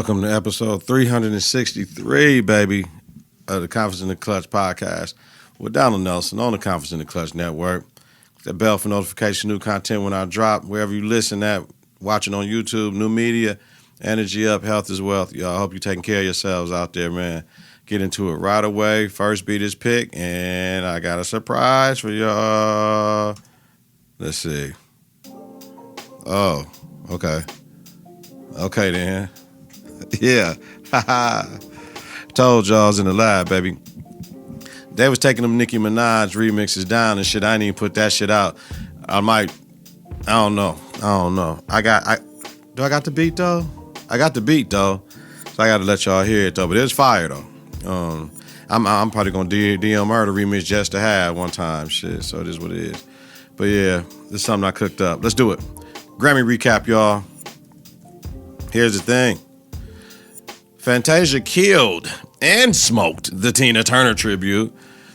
Welcome to episode 363, baby, of the Confidence in the Klutch podcast with Donald Nelson on the Confidence in the Klutch network. That bell for notification, new content when I drop, wherever you listen at, watching on YouTube, new media, energy up, health is wealth. Y'all, I hope you're taking care of yourselves out there, man. Get into it right away. First beat is pick, and I got a surprise for y'all. Let's see. Oh, okay. Okay, then. Yeah. Told y'all I was in the lab, baby. They was taking them Nicki Minaj remixes down and shit. I didn't even put that shit out. I don't know. Do I got the beat, though? I got the beat, though. So I got to let y'all hear it, though. But it's fire, though. I'm probably going to DM her the remix just to have one time. Shit, so it is what it is. But yeah, this is something I cooked up. Let's do it. Grammy recap, y'all. Here's the thing. Fantasia killed and smoked the Tina Turner tribute.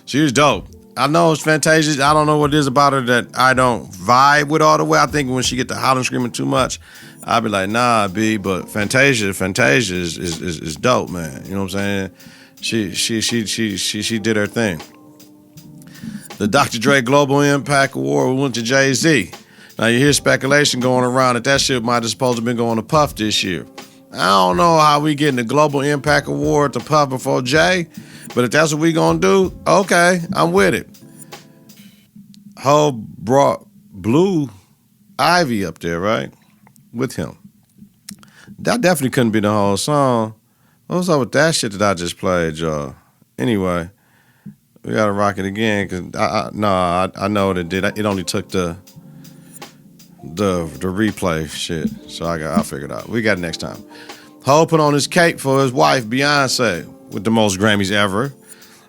She was dope. I know it's Fantasia. I don't know what it is about her that I don't vibe with all the way. I think when she get to hollering, screaming too much, I'll be like, nah, B. But Fantasia is dope, man. You know what I'm saying? She did her thing. The Dr. Dre Global Impact Award went to Jay-Z. Now you hear speculation going around that shit might have supposed to been going to Puff this year. I don't know how we getting the Global Impact Award to Puff before Jay, but if that's what we gonna do, okay, I'm with it. Ho brought Blue Ivy up there, right? With him. That definitely couldn't be the whole song. What's up with that shit that I just played, y'all? Anyway, we gotta rock it again, because I know what it did. It only took the replay shit. So I'll figure it out. We got it next time. Ho put on his cake for his wife, Beyonce, with the most Grammys ever.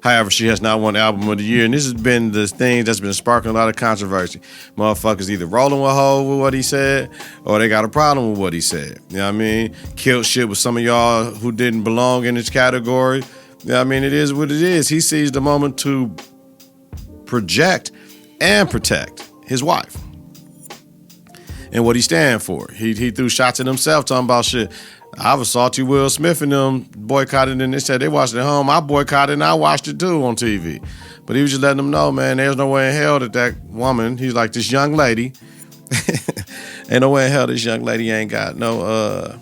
However, she has not won Album of the Year, and this has been the thing that's been sparking a lot of controversy. Motherfuckers either rolling with Ho with what he said, or they got a problem with what he said. You know what I mean? Killed shit with some of y'all who didn't belong in this category. You know what I mean? It is what it is. He seized the moment to project and protect his wife and what he stand for. He threw shots at himself talking about shit. I was salty Will Smith and them boycotted, and they said they watched it at home. I boycotted and I watched it too on TV. But he was just letting them know, man, there's no way in hell that woman, he's like, this young lady, ain't no way in hell this young lady ain't got no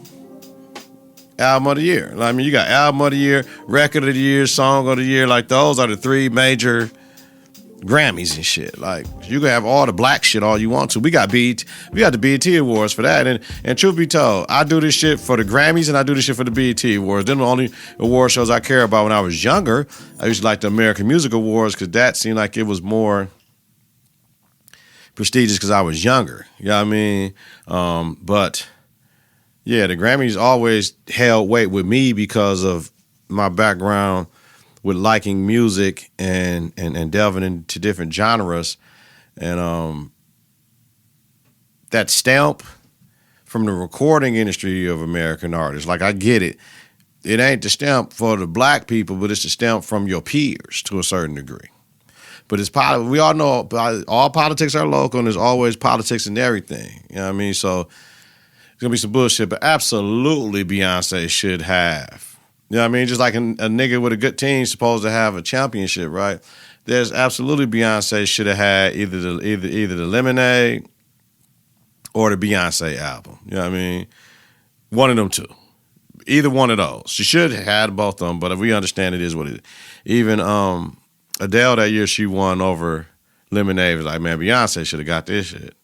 album of the year. I mean, you got album of the year, record of the year, song of the year. Like, those are the three major Grammys and shit. Like, you can have all the black shit all you want to. We got the BET Awards for that. And truth be told, I do this shit for the Grammys and I do this shit for the BET Awards. They're the only award shows I care about. When I was younger, I used to like the American Music Awards because that seemed like it was more prestigious because I was younger. You know what I mean? But yeah, the Grammys always held weight with me because of my background with liking music and delving into different genres. And that stamp from the recording industry of American artists, like, I get it. It ain't the stamp for the black people, but it's the stamp from your peers to a certain degree. But it's we all know all politics are local, and there's always politics in everything. You know what I mean? So it's going to be some bullshit, but absolutely Beyonce should have. You know what I mean? Just like a nigga with a good team supposed to have a championship, right? There's absolutely Beyonce should have had either the Lemonade or the Beyonce album. You know what I mean? One of them two. Either one of those. She should have had both of them, but if we understand it is what it is. Even Adele that year, she won over Lemonade. It was like, man, Beyonce should have got this shit.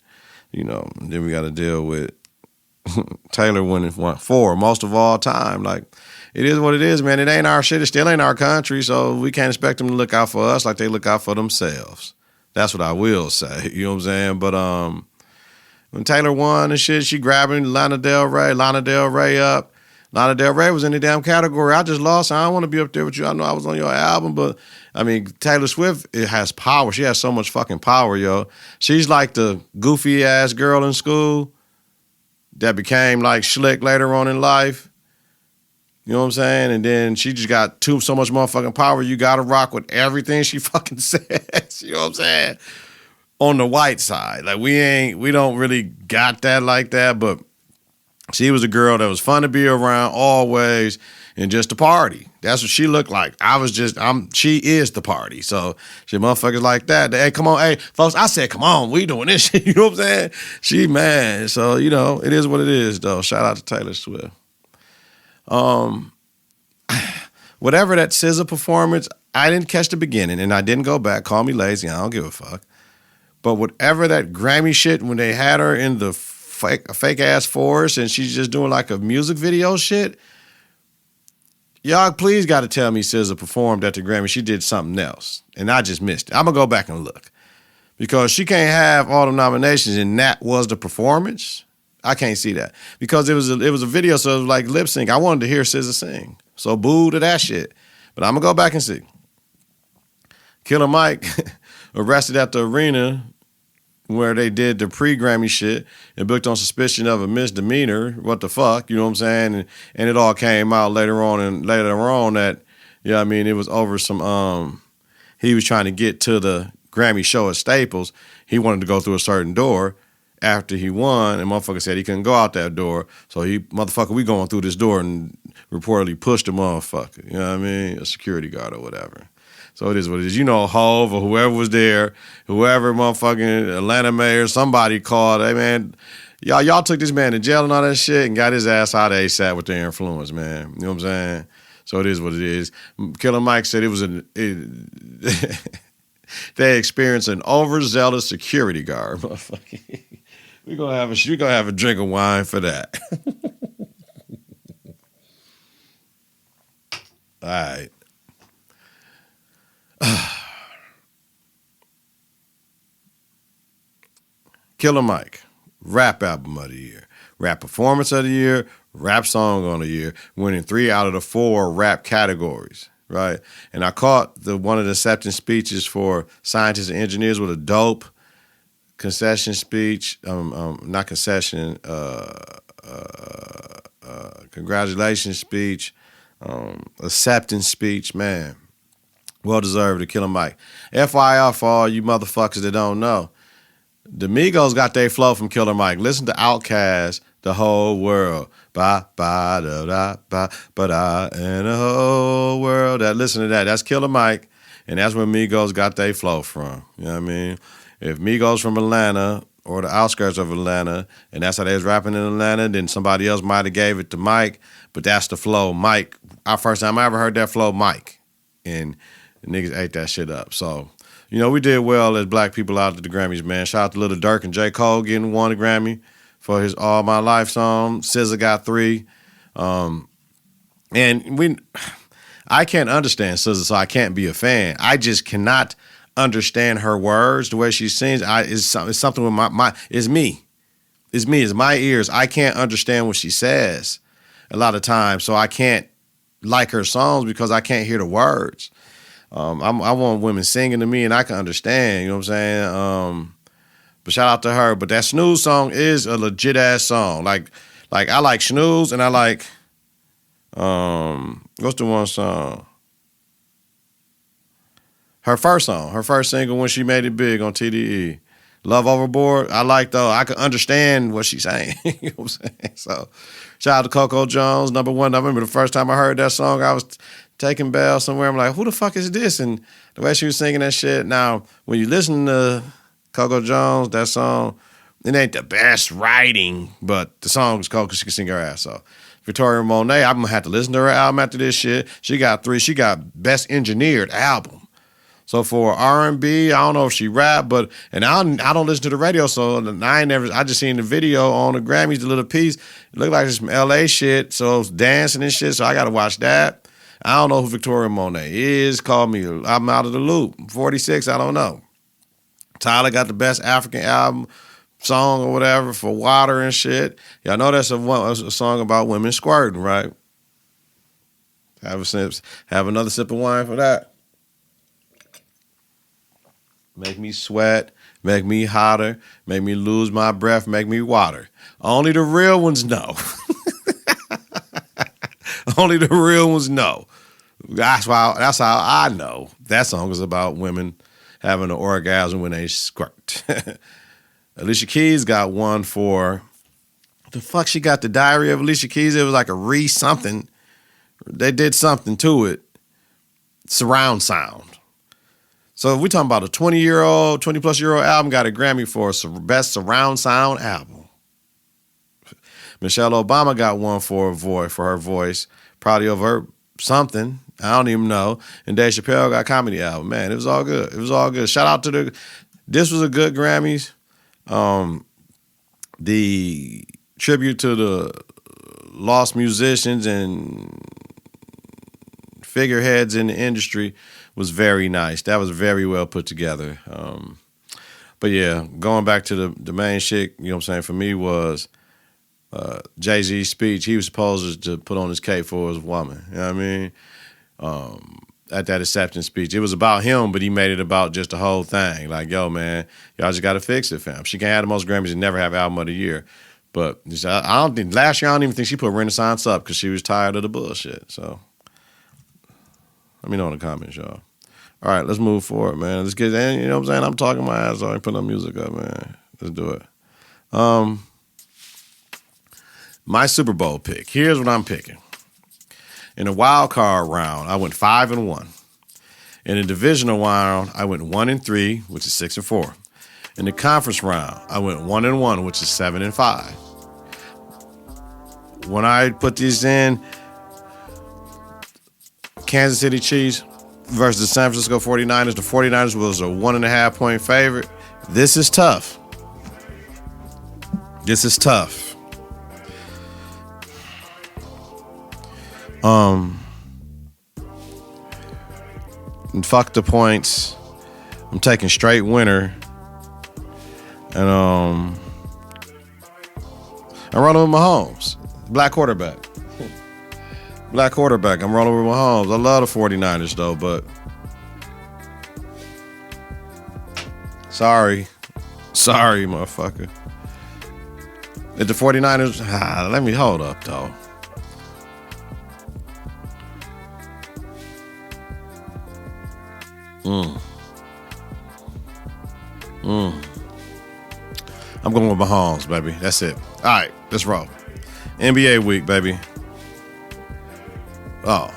You know, then we got to deal with Taylor winning 4 most of all time. Like, it is what it is, man. It ain't our shit. It still ain't our country, so we can't expect them to look out for us like they look out for themselves. That's what I will say. You know what I'm saying? But when Taylor won and shit, she grabbing Lana Del Rey up. Lana Del Rey was in the damn category. I just lost. I don't want to be up there with you. I know I was on your album, but I mean, Taylor Swift, it has power. She has so much fucking power, yo. She's like the goofy ass girl in school that became like slick later on in life. You know what I'm saying? And then she just got so much motherfucking power, you got to rock with everything she fucking says. You know what I'm saying? On the white side. Like, we don't really got that like that, but She was a girl that was fun to be around always and just a party. That's what she looked like. She is the party. So she motherfuckers like that. Hey, come on. Hey, folks, I said, come on, we doing this shit. You know what I'm saying? She mad. So, you know, it is what it is, though. Shout out to Taylor Swift. Whatever that SZA performance, I didn't catch the beginning and I didn't go back. Call me lazy. I don't give a fuck. But whatever that Grammy shit, when they had her in the fake ass forest and she's just doing like a music video shit, y'all please got to tell me SZA performed at the Grammy. She did something else and I just missed it. I'm going to go back and look because she can't have all the nominations and that was the performance. I can't see that because it was a video, so it was like lip sync. I wanted to hear SZA sing, so boo to that shit. But I'm going to go back and see. Killer Mike arrested at the arena where they did the pre-Grammy shit and booked on suspicion of a misdemeanor. What the fuck? You know what I'm saying? And it all came out later on that, yeah, I mean, it was over some, he was trying to get to the Grammy show at Staples. He wanted to go through a certain door after he won, and motherfucker said he couldn't go out that door. So we going through this door and reportedly pushed the motherfucker. You know what I mean? A security guard or whatever. So it is what it is. You know, Hove or whoever was there, whoever motherfucking Atlanta mayor, somebody called, hey, man, y'all took this man to jail and all that shit and got his ass out of ASAP with their influence, man. You know what I'm saying? So it is what it is. Killer Mike said they experienced an overzealous security guard. Motherfucker. We're gonna have a drink of wine for that. All right. Killer Mike, rap album of the year, rap performance of the year, rap song of the year, winning 3 out of the 4 rap categories, right? And I caught one of the acceptance speeches for scientists and engineers with a dope concession speech, not concession, congratulations speech, acceptance speech, man. Well deserved to Killer Mike. FYI for all you motherfuckers that don't know, the Migos got their flow from Killer Mike. Listen to Outkast, The Whole World. Ba ba da da ba ba da and the whole world. Listen to that. That's Killer Mike, and that's where Migos got their flow from. You know what I mean? If Migos from Atlanta or the outskirts of Atlanta, and that's how they was rapping in Atlanta, then somebody else might have gave it to Mike, but that's the flow. Mike, our first time I ever heard that flow, Mike. And the niggas ate that shit up. So, you know, we did well as black people out at the Grammys, man. Shout out to Lil Durk and J. Cole getting won a Grammy for his All My Life song. SZA got 3. And I can't understand SZA, so I can't be a fan. I just cannot understand her words, the way she sings. It's something with it's me. It's me. It's my ears. I can't understand what she says a lot of times, so I can't like her songs because I can't hear the words. I want women singing to me and I can understand, you know what I'm saying? But shout out to her. But that Snooze song is a legit ass song. Like I like Snooze and I like, what's the one song? Her first single when she made it big on TDE. Love Overboard. I like though. I can understand what she's saying. You know what I'm saying? So shout out to Coco Jones, number 1. I remember the first time I heard that song, I was taking bail somewhere. I'm like, who the fuck is this? And the way she was singing that shit. Now, when you listen to Coco Jones, that song, it ain't the best writing, but the song is cool because she can sing her ass off. Victoria Monet, I'm going to have to listen to her album after this shit. She got 3. She got best engineered album. So for R&B, I don't know if she rap, and I don't listen to the radio, so I just seen the video on the Grammys, the little piece. It looked like it's some LA shit, so it's dancing and shit, so I got to watch that. I don't know who Victoria Monet is. Call me. I'm out of the loop. 46, I don't know. Tyler got the best African album, song or whatever for Water and shit. Y'all know that's a song about women squirting, right? Have another sip of wine for that. Make me sweat, make me hotter, make me lose my breath, make me water. Only the real ones know. Only the real ones know. That's how I know. That song is about women having an orgasm when they squirt. Alicia Keys got one for the fuck she got? The Diary of Alicia Keys. It was like a something. They did something to it. Surround sound. So if we're talking about a 20-plus-year-old album got a Grammy for best surround sound album. Michelle Obama got one for her voice, probably over something. I don't even know. And Dave Chappelle got comedy album. Man, it was all good. It was all good. Shout out to this was a good Grammys. The tribute to the lost musicians and figureheads in the industry was very nice. That was very well put together. But yeah, going back to the main shit, you know what I'm saying, for me was Jay-Z's speech. He was supposed to put on his cape for his woman. You know what I mean? At that acceptance speech. It was about him, but he made it about just the whole thing. Like, yo, man, y'all just got to fix it, fam. She can't have the most Grammys and never have album of the year. But I don't think, last year, I don't even think she put Renaissance up because she was tired of the bullshit. So let me know in the comments, y'all. All right, let's move forward, man. Let's get, you know what I'm saying? I'm talking my ass off. I put no music up, man. Let's do it. My Super Bowl pick. Here's what I'm picking. In the wild card round, I went 5-1. In the divisional round, I went 1-3, which is 6-4. In the conference round, I went 1-1, which is 7-5. When I put these in, Kansas City Chiefs versus the San Francisco 49ers, the 49ers was a 1.5-point favorite. This is tough. This is tough. And fuck the points. I'm taking straight winner. And I'm rolling with Mahomes. Black quarterback. Black quarterback. I'm rolling with Mahomes. I love the 49ers though, but sorry, motherfucker. If the 49ers, let me hold up though. I'm going with Mahomes, baby. That's it. All right, let's roll. NBA week, baby. Oh,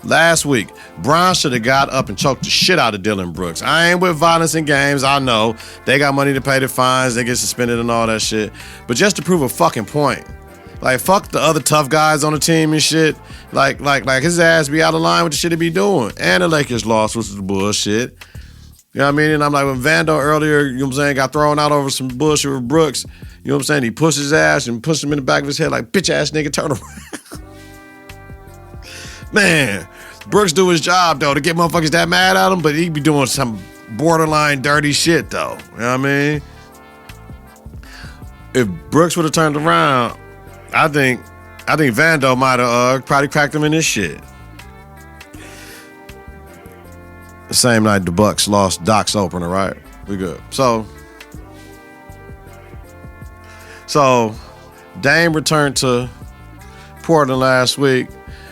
last week, Bron should have got up and choked the shit out of Dylan Brooks. I ain't with violence in games. I know. They got money to pay the fines. They get suspended and all that shit. But just to prove a fucking point. Like, fuck the other tough guys on the team and shit. Like his ass be out of line with the shit he be doing. And the Lakers lost, which was bullshit. You know what I mean? And I'm like, when Vando earlier, you know what I'm saying, got thrown out over some bullshit with Brooks, you know what I'm saying? He pushed his ass and pushed him in the back of his head like, bitch ass nigga, turn around. Man, Brooks do his job, though, to get motherfuckers that mad at him, but he be doing some borderline dirty shit, though. You know what I mean? If Brooks would have turned around, I think Vando might have probably cracked him in this shit. The same night the Bucks lost Doc's opener, right? We good. So Dame returned to Portland last week.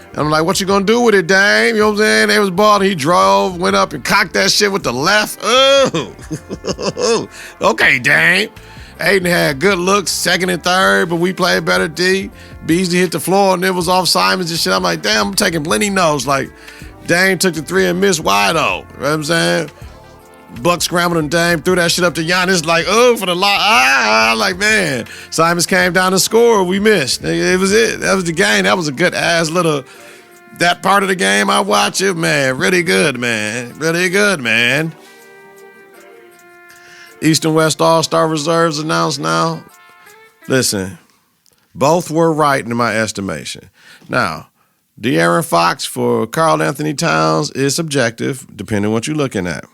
And I'm like, what you gonna do with it, Dame? You know what I'm saying? They was balling. He drove, went up and cocked that shit with the left. Oh, okay, Dame. Aiden had good looks, second and third, but we played better D. Beasley hit the floor and it was off Simons and shit. I'm like, damn, I'm taking plenty notes. Like, Dame took the three and missed wide open. You know what I'm saying? Buck scrambled and Dame threw that shit up to Giannis like, oh, for the lock. Like, man. Simons came down to score. We missed. It was it. That was the game. That was a good ass little, that part of the game I watched it, man. Really good, man. Really good, man. East and West All-Star reserves announced now. Listen, both were right in my estimation. Now, De'Aaron Fox for Karl Anthony Towns is subjective, depending on what you're looking at.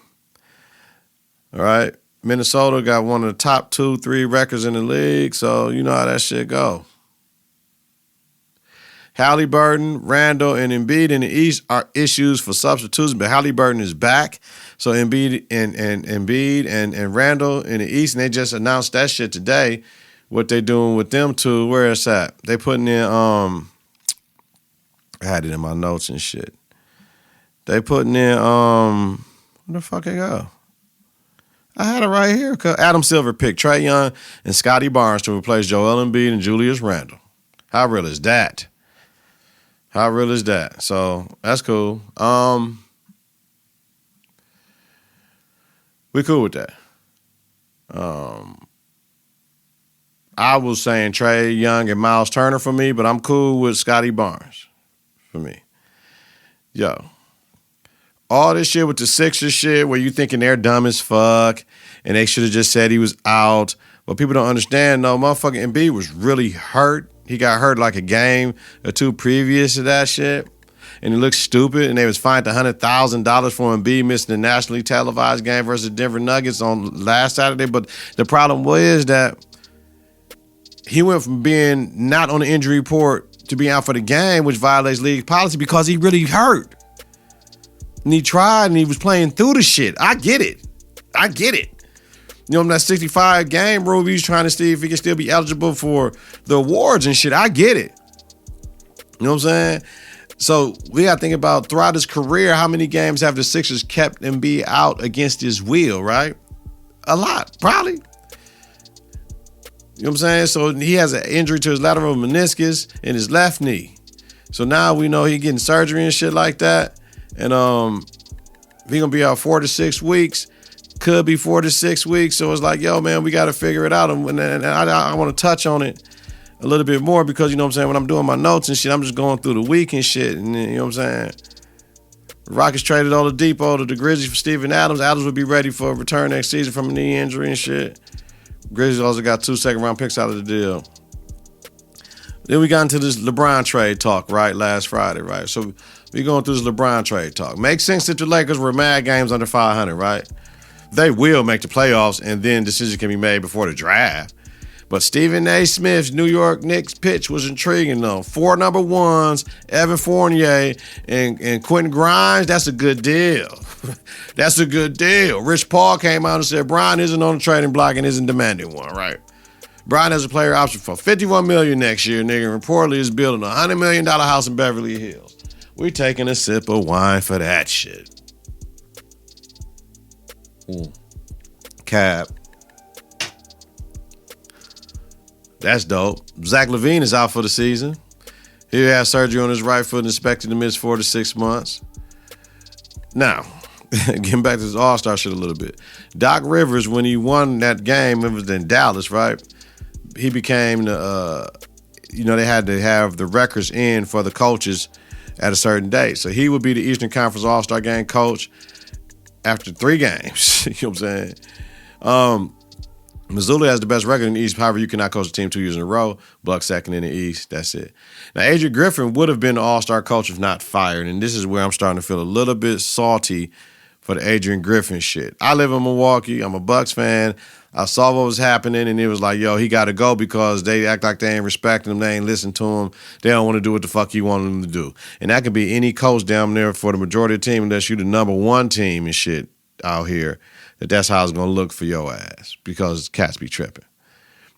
All right? Minnesota got one of the top 2-3 records in the league, so you know how that shit go. Halliburton, Randall, and Embiid in the East are issues for substitution, but Halliburton is back. So Embiid and Randall in the East, and they just announced that shit today. What they doing with them two? Where it's at? They putting in I had it in my notes and shit. They putting in where the fuck it go? I had it right here. Adam Silver picked Trae Young and Scotty Barnes to replace Joel Embiid and Julius Randle. How real is that? How real is that? So that's cool. We cool with that. I was saying Trae Young and Miles Turner for me, but I'm cool with Scotty Barnes for me. Yo. All this shit with the Sixers shit where you thinking they're dumb as fuck and they should have just said he was out. But people don't understand, no, motherfucking Embiid was really hurt. He got hurt like a game or two previous to that shit. And he looked stupid, and they was fined $100,000 for Embiid missing the nationally televised game versus Denver Nuggets on last Saturday. But the problem was that he went from being not on the injury report to being out for the game, which violates league policy because he really hurt. And he tried and he was playing through the shit. I get it. You know, that 65 game rule, he's trying to see if he can still be eligible for the awards and shit. I get it. You know what I'm saying? So we got to think about throughout his career, how many games have the Sixers kept Embiid out against his will, right? A lot, probably. You know what I'm saying? So he has an injury to his lateral meniscus in his left knee. So now we know he's getting surgery and shit like that. And he's going to be out 4 to 6 weeks. Could be 4 to 6 weeks. So it's like, yo, man, we got to figure it out. And I want to touch on it a little bit more because, you know what I'm saying, when I'm doing my notes and shit, I'm just going through the week and shit. And you know what I'm saying? The Rockets traded Oladipo to the Grizzlies for Steven Adams. Adams would be ready for a return next season from a knee injury and shit. Grizzlies also got 2 second-round picks out of the deal. Then we got into this LeBron trade talk, right, last Friday, right? So we going through this LeBron trade talk. Makes sense that the Lakers were mad games under 500, right? They will make the playoffs, and then decisions can be made before the draft. But Stephen A. Smith's New York Knicks pitch was intriguing, though. 4 number ones, Evan Fournier, and Quentin Grimes, that's a good deal. That's a good deal. Rich Paul came out and said Bron isn't on the trading block and isn't demanding one, right? Bron has a player option for $51 million next year, nigga, and reportedly is building a $100 million house in Beverly Hills. We taking a sip of wine for that shit. Cap. That's dope. Zach LaVine is out for the season. He had surgery on his right foot and expected to miss 4 to 6 months. Now, getting back to this All-Star shit a little bit. Doc Rivers, when he won that game, it was in Dallas, right? He became the, they had to have the records in for the coaches at a certain date. So he would be the Eastern Conference All-Star Game coach after 3 games. You know what I'm saying? Missoula has the best record in the East. However, you cannot coach a team 2 years in a row. Bucks second in the East. That's it. Now, Adrian Griffin would have been the All-Star coach if not fired. And this is where I'm starting to feel a little bit salty for the Adrian Griffin shit. I live in Milwaukee. I'm a Bucks fan. I saw what was happening, and it was like, yo, he got to go because they act like they ain't respecting him. They ain't listening to him. They don't want to do what the fuck he wanted them to do. And that could be any coach down there for the majority of the team unless you the number 1 team and shit out here. That's how it's going to look for your ass because cats be tripping.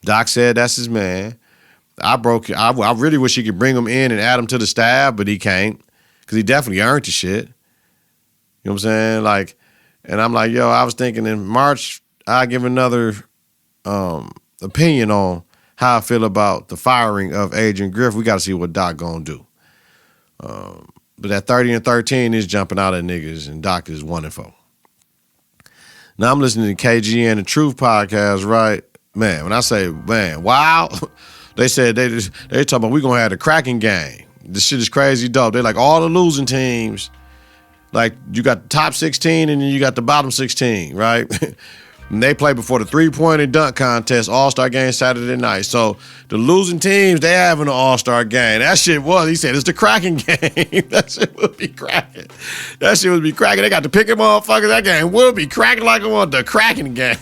Doc said that's his man. I really wish he could bring him in and add him to the staff, but he can't because he definitely earned the shit. You know what I'm saying? Like, and I'm like, yo, I was thinking in March, I'll give another opinion on how I feel about the firing of Adrian Griffin. We got to see what Doc going to do. But that 30-13 is jumping out at niggas, and Doc is 1-4. Now I'm listening to KG and the Truth podcast, right? Man, when I say, man, wow, they said they talking about we gonna have the cracking game. This shit is crazy dope. They're like all the losing teams, like you got the top 16 and then you got the bottom 16, right? And they play before the 3-point and dunk contest, All-Star game Saturday night. So the losing teams, they having an All-Star game. That shit he said, it's the cracking game. That shit will be cracking. That shit will be cracking. They got the picking motherfuckers. That game will be cracking like it was the cracking game.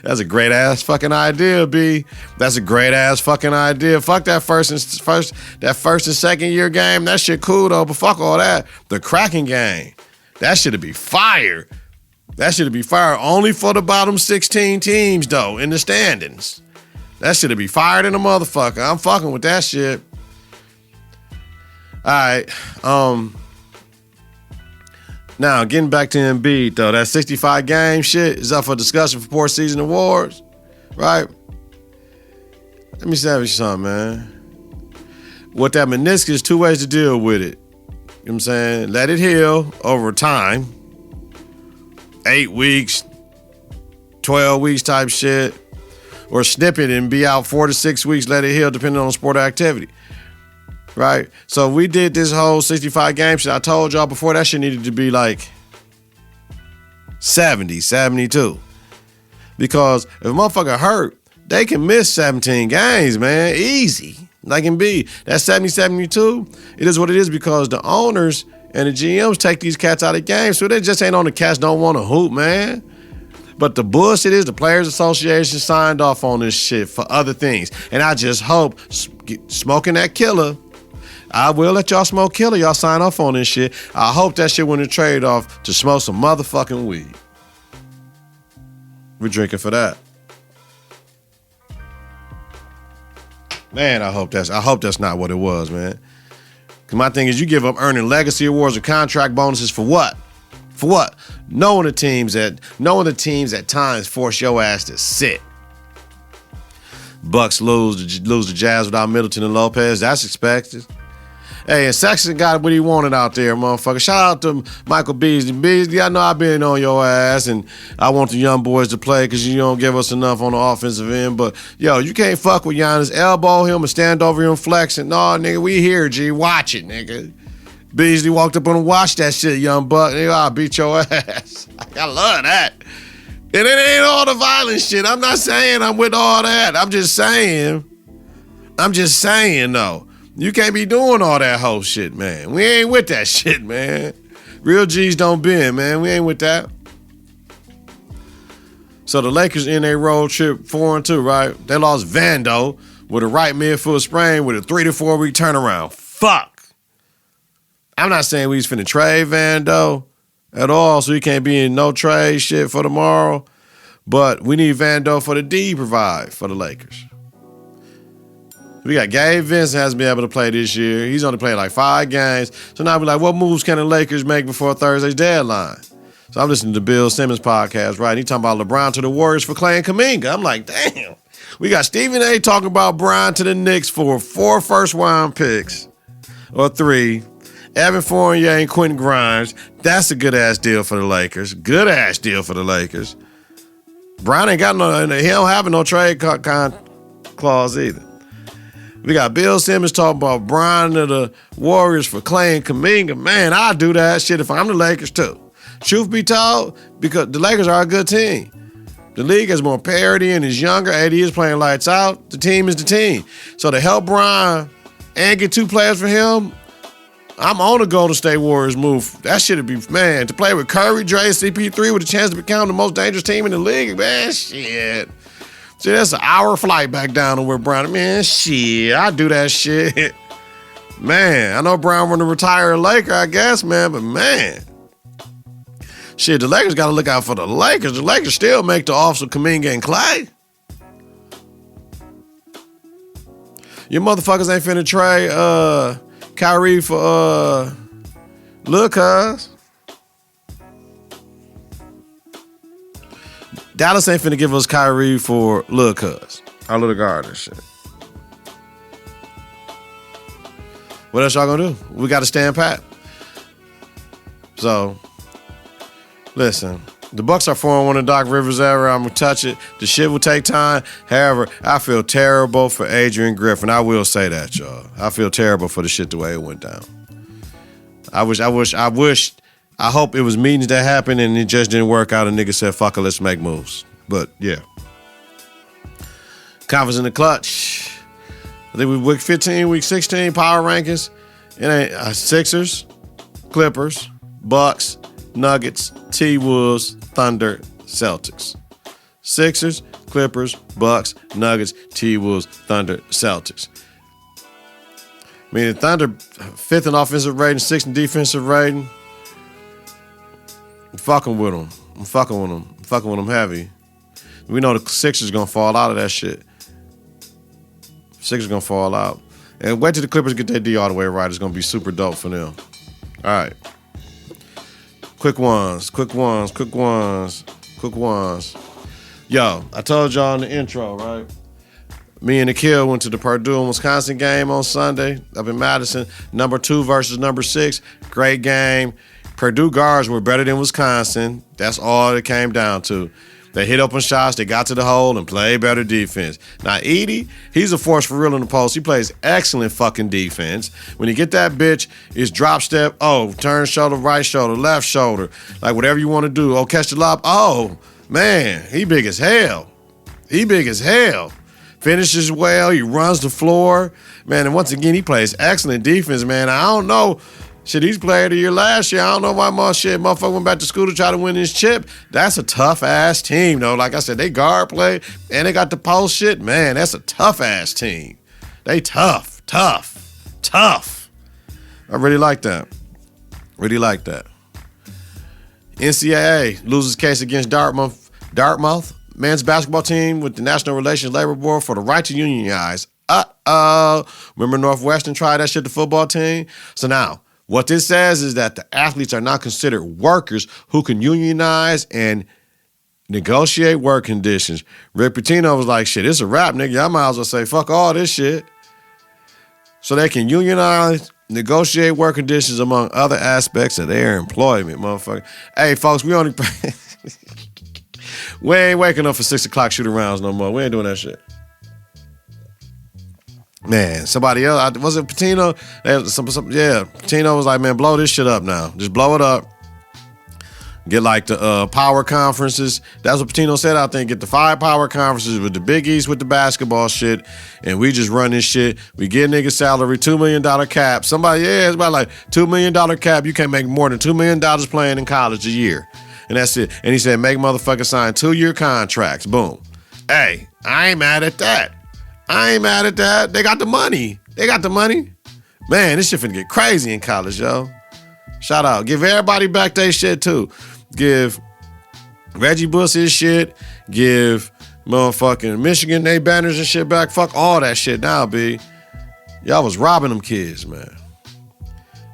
That's a great-ass fucking idea, B. That's a great-ass fucking idea. Fuck that first and second year game. That shit cool, though, but fuck all that. The cracking game. That shit'll be fire. That should be fired only for the bottom 16 teams, though, in the standings. That should be fired in a motherfucker. I'm fucking with that shit. All right. Now, getting back to Embiid, though, that 65 game shit is up for discussion for postseason awards, right? Let me say you something, man. With that meniscus, two ways to deal with it. You know what I'm saying? Let it heal over time. 8 weeks, 12 weeks type shit. Or snip it and be out 4 to 6 weeks, let it heal, depending on the sport or activity. Right? So we did this whole 65 game shit. I told y'all before that shit needed to be like 70, 72. Because if a motherfucker hurt, they can miss 17 games, man. Easy. Like Embiid. That 70, 72, it is what it is because the owners and the GMs take these cats out of games. So they just ain't on the cats don't want to hoop, man. But the bullshit is the Players Association signed off on this shit for other things. And I just hope smoking that killer, I will let y'all smoke killer. Y'all sign off on this shit. I hope that shit went to trade off to smoke some motherfucking weed. We're drinking for that. Man, I hope that's not what it was, man. Cause my thing is you give up earning legacy awards or contract bonuses for what? For what? Knowing the teams at times force your ass to sit. Bucks lose the Jazz without Middleton and Lopez. That's expected. Hey, and Sexton got what he wanted out there, motherfucker. Shout out to Michael Beasley. Beasley, I know I've been on your ass, and I want the young boys to play because you don't give us enough on the offensive end. But, yo, you can't fuck with Giannis. Elbow him and stand over him flexing. No, nigga, we here, G. Watch it, nigga. Beasley walked up and watched that shit, young buck. Nigga, I'll beat your ass. I love that. And it ain't all the violent shit. I'm not saying I'm with all that. I'm just saying, though. You can't be doing all that whole shit, man. We ain't with that shit, man. Real G's don't bend, man. We ain't with that. So the Lakers in a road trip 4-2, right? They lost Vando with a right midfoot sprain with a 3 to 4 week turnaround. Fuck. I'm not saying we was finna trade Vando at all, so he can't be in no trade shit for tomorrow. But we need Vando for the D provide for the Lakers. We got Gabe Vincent hasn't been able to play this year. He's only played like 5 games. So now we're like, what moves can the Lakers make before Thursday's deadline? So I'm listening to Bill Simmons' podcast, right? He talking about LeBron to the Warriors for Klay and Kuminga. I'm like, damn. We got Stephen A. talking about Bron to the Knicks for 4 first-round picks or 3. Evan Fournier and Quentin Grimes. That's a good-ass deal for the Lakers. Good-ass deal for the Lakers. Bron ain't got no, he don't have no trade clause either. We got Bill Simmons talking about Bron to the Warriors for Klay and Kuminga. Man, I'd do that shit if I'm the Lakers too. Truth be told, because the Lakers are a good team. The league has more parity and is younger. AD is playing lights out. The team is the team. So to help Bron and get 2 players for him, I'm on a Golden State Warriors move. That shit'd be, man, to play with Curry, Dre, CP3 with a chance to become the most dangerous team in the league, man, shit. See, that's an hour flight back down to where Brown, man, shit, I do that shit. Man, I know Brown want to retire a Laker, I guess, man, but man. Shit, the Lakers got to look out for the Lakers. The Lakers still make the offers of Kuminga and Klay. You motherfuckers ain't finna trade Kyrie for Lil Cuz. Dallas ain't finna give us Kyrie for Lil Cuz. Our little guard and shit. What else y'all gonna do? We gotta stand pat. So, listen, the Bucks are 4-1 in Doc Rivers era. I'm gonna touch it. The shit will take time. However, I feel terrible for Adrian Griffin. I will say that, y'all. I feel terrible for the shit the way it went down. I hope it was meetings that happened and it just didn't work out and niggas said, fuck it, let's make moves. But, yeah. Confidence in the Klutch. I think we week 15, week 16, power rankings. It ain't Sixers, Clippers, Bucks, Nuggets, T-Wolves, Thunder, Celtics. Sixers, Clippers, Bucks, Nuggets, T-Wolves, Thunder, Celtics. I mean, the Thunder, 5th in offensive rating, 6th in defensive rating. I'm fucking with them. I'm fucking with them heavy. We know the Sixers going to fall out of that shit. Sixers going to fall out. And wait till the Clippers get their D all the way right. It's going to be super dope for them. All right. Quick ones. Yo, I told y'all in the intro, right? Me and Nikhil went to the Purdue and Wisconsin game on Sunday up in Madison. Number 2 versus number 6. Great game. Purdue guards were better than Wisconsin. That's all it came down to. They hit open shots, they got to the hole, and played better defense. Now, Edie, he's a force for real in the post. He plays excellent fucking defense. When you get that bitch, it's drop step, turn shoulder, right shoulder, left shoulder. Like, whatever you want to do. Catch the lob. Man, he big as hell. Finishes well, he runs the floor. Man, and once again, he plays excellent defense, man. I don't know. Shit, he's player of the year last year. I don't know why motherfucker went back to school to try to win this chip. That's a tough-ass team, though. Like I said, they guard play, and they got the post shit. Man, that's a tough-ass team. They tough. I really like that. NCAA loses case against Dartmouth. Men's basketball team with the National Relations Labor Board for the right to unionize. Remember Northwestern tried that shit, the football team? So now, what this says is that the athletes are not considered workers who can unionize and negotiate work conditions. Rick Pitino was like, shit, it's a wrap, nigga. I might as well say, fuck all this shit. So they can unionize, negotiate work conditions among other aspects of their employment, motherfucker. Hey, folks, we ain't waking up for 6 o'clock shooting rounds no more. We ain't doing that shit. Man, somebody else, was it Patino? Patino was like, man, blow this shit up now. Just blow it up. Get like the power conferences. That's what Patino said, I think. Get the 5 power conferences with the Big East with the basketball shit. And we just run this shit. We get niggas salary, $2 million cap. It's about like $2 million cap. You can't make more than $2 million playing in college a year. And that's it. And he said, make motherfuckers sign 2-year contracts. Boom. Hey, I ain't mad at that. They got the money. Man, this shit finna get crazy in college, yo. Shout out. Give everybody back their shit, too. Give Reggie Bush his shit. Give motherfucking Michigan they banners and shit back. Fuck all that shit now, B. Y'all was robbing them kids, man.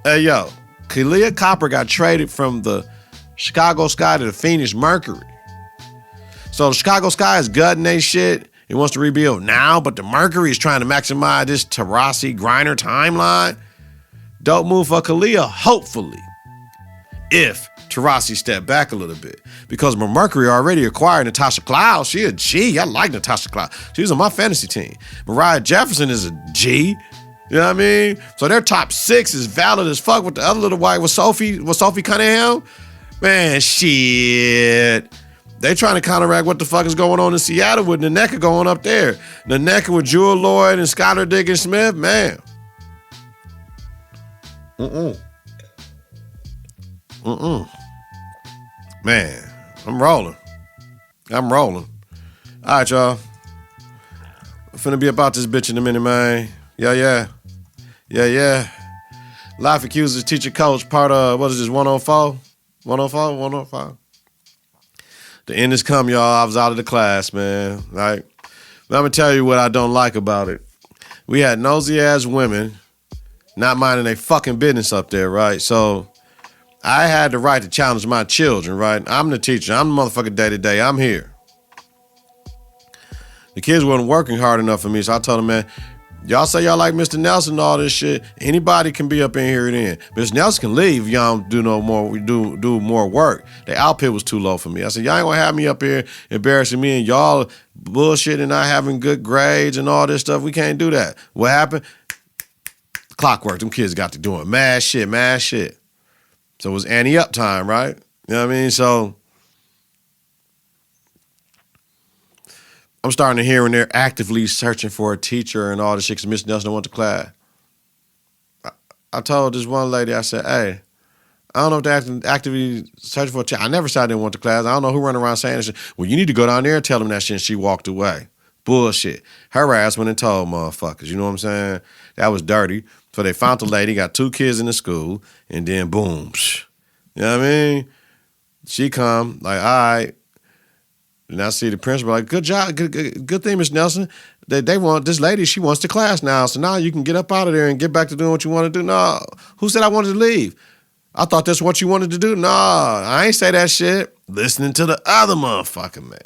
Hey, yo. Kahlea Copper got traded from the Chicago Sky to the Phoenix Mercury. So the Chicago Sky is gutting they shit. He wants to rebuild now, but the Mercury is trying to maximize this Taurasi Griner timeline. Dope move for Kahlea, hopefully, if Taurasi step back a little bit. Because Mercury already acquired Natasha Cloud. She a G. I like Natasha Cloud. She was on my fantasy team. Mariah Jefferson is a G. You know what I mean? So their top 6 is valid as fuck with the other little white. Was Sophie Cunningham? Man, shit. They trying to counteract what the fuck is going on in Seattle with Nneka going up there. Nneka with Jewel Lloyd and Skylar Diggins-Smith, man. Man, I'm rolling. All right, y'all. I'm finna be about this bitch in a minute, man. Yeah. Life accuses teacher coach, part of, what is this, 104? 105? The end has come, y'all. I was out of the class, man. Like, I'm going to tell you what I don't like about it. We had nosy-ass women not minding their fucking business up there, right? So I had the right to challenge my children, right? I'm the teacher. I'm the motherfucker day-to-day. I'm here. The kids wasn't working hard enough for me, so I told them, man, y'all say y'all like Mr. Nelson and all this shit. Anybody can be up in here then. Mr. Nelson can leave if y'all don't do no more. We do more work. The output was too low for me. I said, y'all ain't gonna have me up here embarrassing me and y'all bullshit and not having good grades and all this stuff. We can't do that. What happened? Clockwork. Them kids got to doing mad shit. So it was Annie up time, right? You know what I mean? So I'm starting to hear when they're actively searching for a teacher and all this shit because Miss Nelson went to class. I told this one lady, I said, hey, I don't know if they're actively searching for a teacher. I never said I didn't want to class. I don't know who running around saying this shit. Well, you need to go down there and tell them that shit, and she walked away. Bullshit. Her ass went and told motherfuckers. You know what I'm saying? That was dirty. So they found the lady, got 2 kids in the school, and then boom. Psh. You know what I mean? She come, like, all right. And I see the principal, like, good job, good thing, Miss Nelson. They want this lady, she wants to class now. So now you can get up out of there and get back to doing what you want to do. No, who said I wanted to leave? I thought that's what you wanted to do. Nah, I ain't say that shit. Listening to the other motherfucker, man.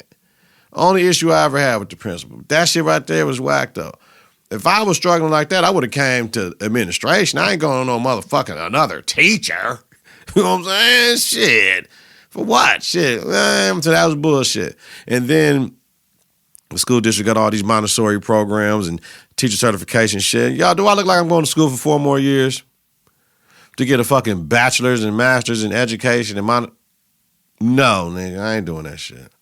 Only issue I ever had with the principal. That shit right there was whack, though. If I was struggling like that, I would have came to administration. I ain't going to no motherfucking another teacher. You know what I'm saying? Shit. For what? Shit. So that was bullshit. And then the school district got all these Montessori programs and teacher certification shit. Y'all, do I look like I'm going to school for 4 more years to get a fucking bachelor's and master's in education and No, nigga, I ain't doing that shit.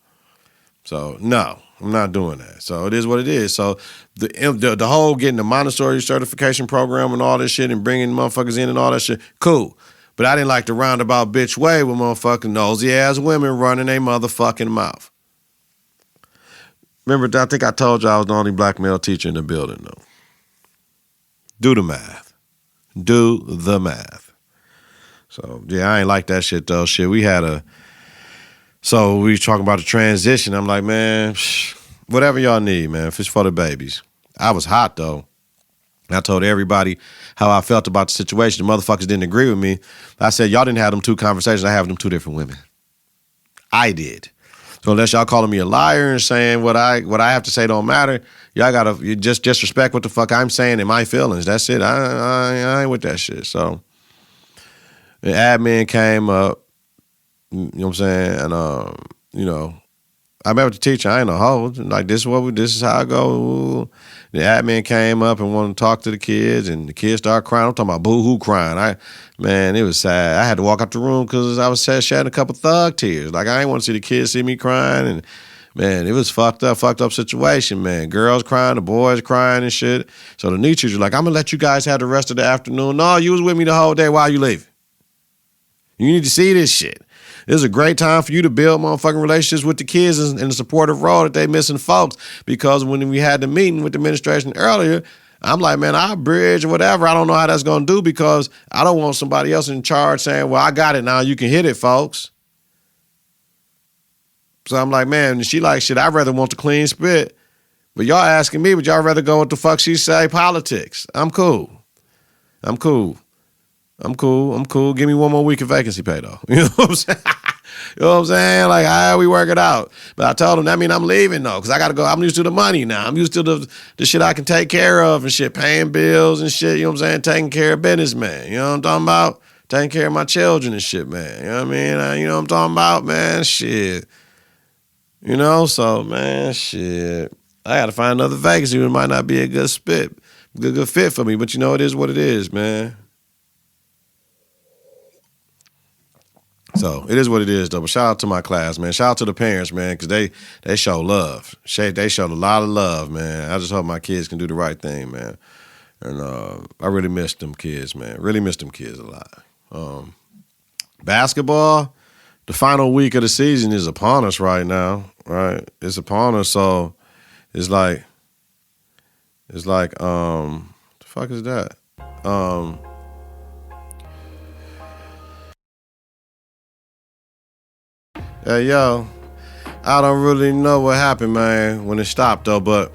So, no, I'm not doing that. So it is what it is. So the whole getting the Montessori certification program and all this shit and bringing motherfuckers in and all that shit, cool. But I didn't like the roundabout bitch way with motherfucking nosy-ass women running their motherfucking mouth. Remember, I think I told you I was the only black male teacher in the building, though. Do the math. Do the math. So, yeah, I ain't like that shit, though. Shit, so we was talking about the transition. I'm like, man, whatever y'all need, man. If it's for the babies. I was hot, though. I told everybody how I felt about the situation. The motherfuckers didn't agree with me. I said, y'all didn't have them 2 conversations. I have them 2 different women. I did. So unless y'all calling me a liar and saying what I have to say don't matter, y'all gotta just respect what the fuck I'm saying and my feelings. That's it. I ain't with that shit. So the admin came up, you know what I'm saying, and you know, I met with the teacher. I ain't no hoe. Like this is how I go. The admin came up and wanted to talk to the kids, and the kids started crying. I'm talking about boo-hoo crying. Man, it was sad. I had to walk out the room because I was shedding a couple thug tears. Like, I ain't want to see the kids see me crying, and man, it was fucked up situation, man. Girls crying, the boys crying and shit. So the new teacher was like, I'm going to let you guys have the rest of the afternoon. No, you was with me the whole day. Why are you leaving? You need to see this shit. This is a great time for you to build motherfucking relationships with the kids in the supportive role that they missing folks. Because when we had the meeting with the administration earlier, I'm like, man, I'll bridge or whatever. I don't know how that's going to do because I don't want somebody else in charge saying, well, I got it now. You can hit it, folks. So I'm like, man, she like, shit, I'd rather want the clean spit. But y'all asking me, would y'all rather go with the fuck she say politics? I'm cool. Give me 1 more week of vacancy pay, though. You know what I'm saying? You know what I'm saying? Like, how we work it out. But I told him that mean I'm leaving, though, because I got to go. I'm used to the money now. I'm used to the shit I can take care of and shit, paying bills and shit, you know what I'm saying? Taking care of business, man. You know what I'm talking about? Taking care of my children and shit, man. You know what I mean? You know what I'm talking about, man? Shit. You know? So, man, shit. I got to find another vacancy. It might not be a good fit for me, but you know, it is what it is, man. So it is what it is, though. But shout out to my class, man. Shout out to the parents, man, because they show love. They showed a lot of love, man. I just hope my kids can do the right thing, man. And I really miss them kids, man. Really miss them kids a lot. Basketball, the final week of the season is upon us right now, right? It's upon us, so it's like, the fuck is that? Hey, yo, I don't really know what happened, man, when it stopped, though, but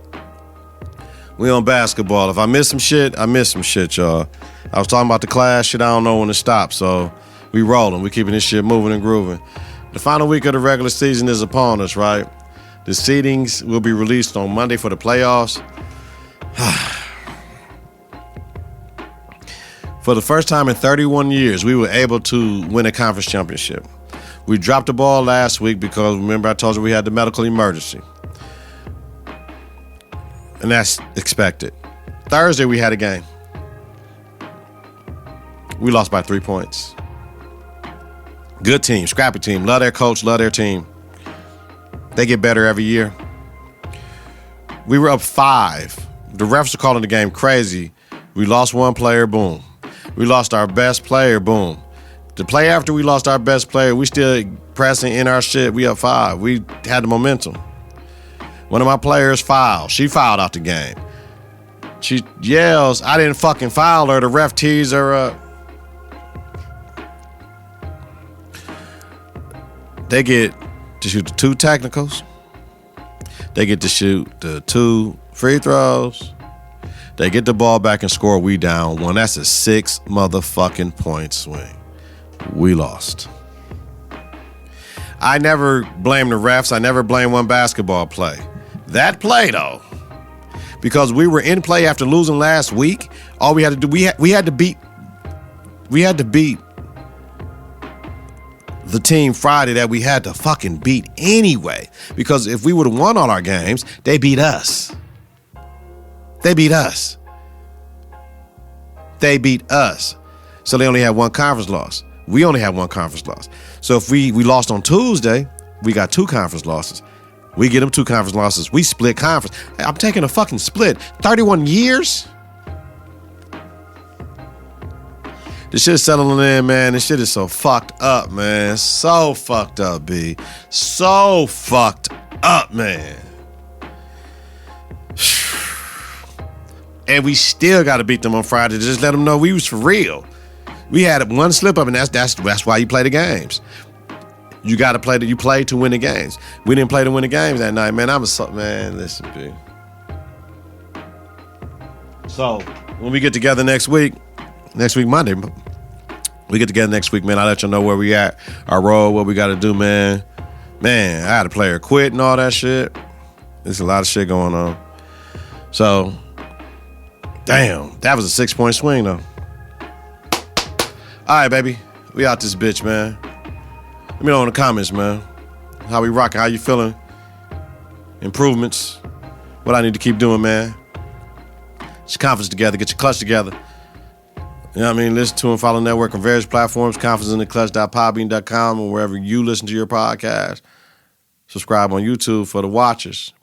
we on basketball. If I miss some shit, I miss some shit, y'all. I was talking about the class shit. I don't know when it stopped, so we rolling. We keeping this shit moving and grooving. The final week of the regular season is upon us, right? The seedings will be released on Monday for the playoffs. For the first time in 31 years, we were able to win a conference championship. We dropped the ball last week because, remember, I told you we had the medical emergency. And that's expected. Thursday, we had a game. We lost by 3 points. Good team, scrappy team. Love their coach, love their team. They get better every year. We were up 5. The refs are calling the game crazy. We lost 1 player, boom. We lost our best player, boom. The play after we lost our best player, we still pressing in our shit. We up 5. We had the momentum. One of my players fouled. She fouled out the game. She yells, I didn't fucking foul her. The ref tees her up. They get to shoot the 2 technicals. They get to shoot the 2 free throws. They get the ball back and score. We down 1. That's a 6 motherfucking point swing. we lost. I never blame the refs. I never blame one basketball play. That play, though, because we were in play after losing last week, all we had to do, we had to beat the team Friday that we had to fucking beat anyway. Because if we would have won all our games, they beat us. They beat us. So they only had one conference loss. We only had one conference loss. So if we lost on Tuesday, we got 2 conference losses. We get them 2 conference losses. We split conference. I'm taking a fucking split. 31 years? This shit is settling in, man. This shit is so fucked up, man. So fucked up, B. So fucked up, man. And we still got to beat them on Friday to just let them know we was for real. We had one slip up, and that's why you play the games. You got to play you play to win the games. We didn't play to win the games that night, man. Man, listen, B. So when we get together next week Monday, we get together next week, man. I'll let you know where we at, our role, what we got to do, man. Man, I had a player quit and all that shit. There's a lot of shit going on. So, damn, that was a 6-point swing, though. All right, baby. We out this bitch, man. Let me know in the comments, man. How we rocking? How you feeling? Improvements? What I need to keep doing, man? Get your confidence together. Get your clutch together. You know what I mean? Listen to and follow the network on various platforms. ConfidenceInTheClutch.podbean.com or wherever you listen to your podcast. Subscribe on YouTube for the watchers.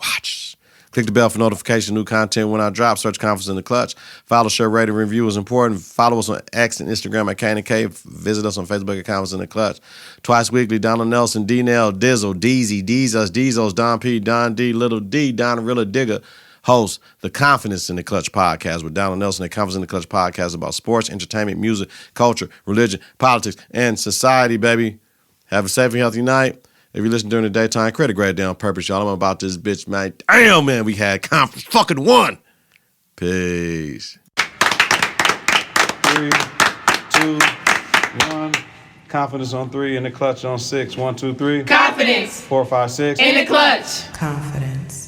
Click the bell for notification new content when I drop. Search Confidence in the Clutch. Follow, share, rate, and review is important. Follow us on X and Instagram at KITK. Visit us on Facebook at Confidence in the Clutch. Twice weekly, Donald Nelson, D-Nell, Dizzle, Deezy, Deezus, Don P, Don D, Lil D, Donrilla, Digger hosts the Konfidence in the Clutch podcast with Donald Nelson. The Confidence in the Clutch podcast about sports, entertainment, music, culture, religion, politics, and society, baby. Have a safe and healthy night. If you listen during the daytime, credit grade down purpose, y'all. I'm about this bitch, man. Damn, man, we had conference fucking 1. Peace. 3, 2, 1. Confidence on 3, in the clutch on 6. 1, 2, 3. Confidence. 4, 5, 6. In the clutch. Confidence.